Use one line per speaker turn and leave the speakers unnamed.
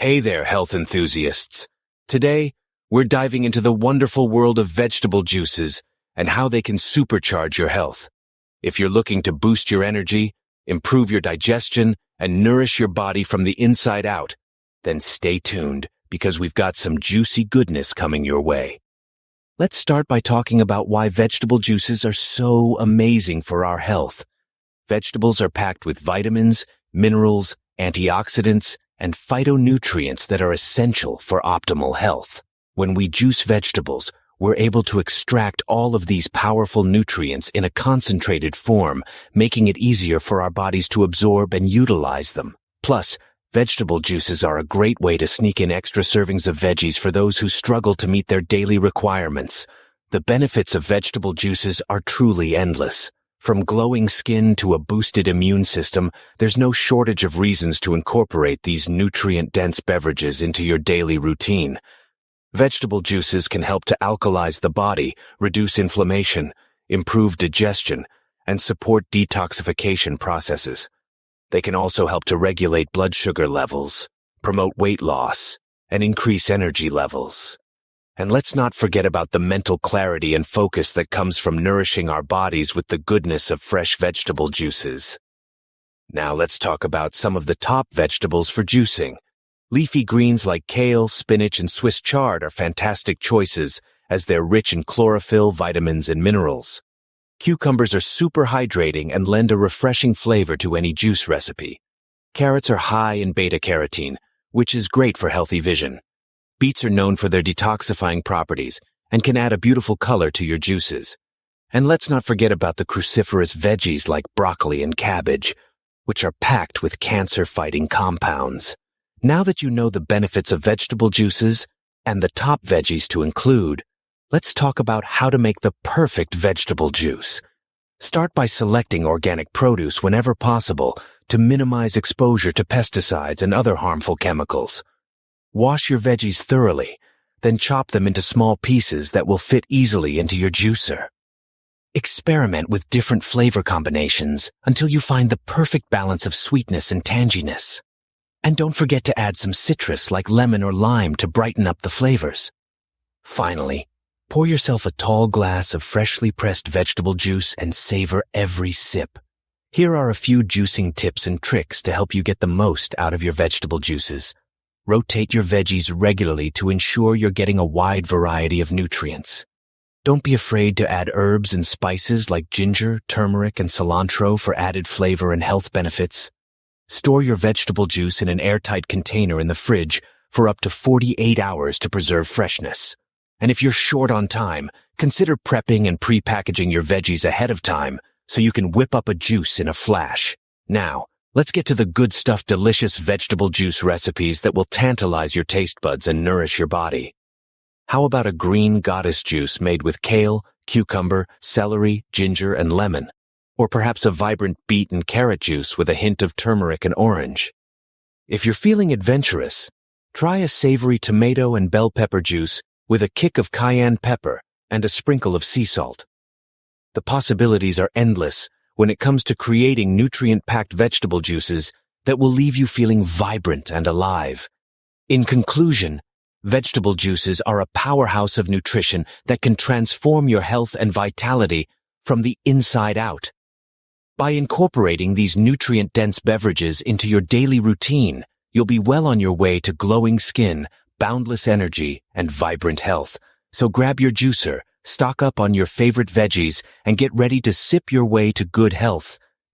Hey there, health enthusiasts. Today, we're diving into the wonderful world of vegetable juices and how they can supercharge your health. If you're looking to boost your energy, improve your digestion, and nourish your body from the inside out, then stay tuned because we've got some juicy goodness coming your way. Let's start by talking about why vegetable juices are so amazing for our health. Vegetables are packed with vitamins, minerals, antioxidants, and phytonutrients that are essential for optimal health. When we juice vegetables, we're able to extract all of these powerful nutrients in a concentrated form, making it easier for our bodies to absorb and utilize them. Plus, vegetable juices are a great way to sneak in extra servings of veggies for those who struggle to meet their daily requirements. The benefits of vegetable juices are truly endless. From glowing skin to a boosted immune system, there's no shortage of reasons to incorporate these nutrient-dense beverages into your daily routine. Vegetable juices can help to alkalize the body, reduce inflammation, improve digestion, and support detoxification processes. They can also help to regulate blood sugar levels, promote weight loss, and increase energy levels. And let's not forget about the mental clarity and focus that comes from nourishing our bodies with the goodness of fresh vegetable juices. Now let's talk about some of the top vegetables for juicing. Leafy greens like kale, spinach, and Swiss chard are fantastic choices as they're rich in chlorophyll, vitamins, and minerals. Cucumbers are super hydrating and lend a refreshing flavor to any juice recipe. Carrots are high in beta-carotene, which is great for healthy vision. Beets are known for their detoxifying properties and can add a beautiful color to your juices. And let's not forget about the cruciferous veggies like broccoli and cabbage, which are packed with cancer-fighting compounds. Now that you know the benefits of vegetable juices and the top veggies to include, let's talk about how to make the perfect vegetable juice. Start by selecting organic produce whenever possible to minimize exposure to pesticides and other harmful chemicals. Wash your veggies thoroughly, then chop them into small pieces that will fit easily into your juicer. Experiment with different flavor combinations until you find the perfect balance of sweetness and tanginess. And don't forget to add some citrus like lemon or lime to brighten up the flavors. Finally, pour yourself a tall glass of freshly pressed vegetable juice and savor every sip. Here are a few juicing tips and tricks to help you get the most out of your vegetable juices. Rotate your veggies regularly to ensure you're getting a wide variety of nutrients. Don't be afraid to add herbs and spices like ginger, turmeric, and cilantro for added flavor and health benefits. Store your vegetable juice in an airtight container in the fridge for up to 48 hours to preserve freshness. And if you're short on time, consider prepping and pre-packaging your veggies ahead of time so you can whip up a juice in a flash. Now, let's get to the good stuff, delicious vegetable juice recipes that will tantalize your taste buds and nourish your body. How about a green goddess juice made with kale, cucumber, celery, ginger, and lemon? Or perhaps a vibrant beet and carrot juice with a hint of turmeric and orange? If you're feeling adventurous, try a savory tomato and bell pepper juice with a kick of cayenne pepper and a sprinkle of sea salt. The possibilities are endless when it comes to creating nutrient-packed vegetable juices that will leave you feeling vibrant and alive. In conclusion, vegetable juices are a powerhouse of nutrition that can transform your health and vitality from the inside out. By incorporating these nutrient-dense beverages into your daily routine, you'll be well on your way to glowing skin, boundless energy, and vibrant health. So grab your juicer, stock up on your favorite veggies, and get ready to sip your way to good health.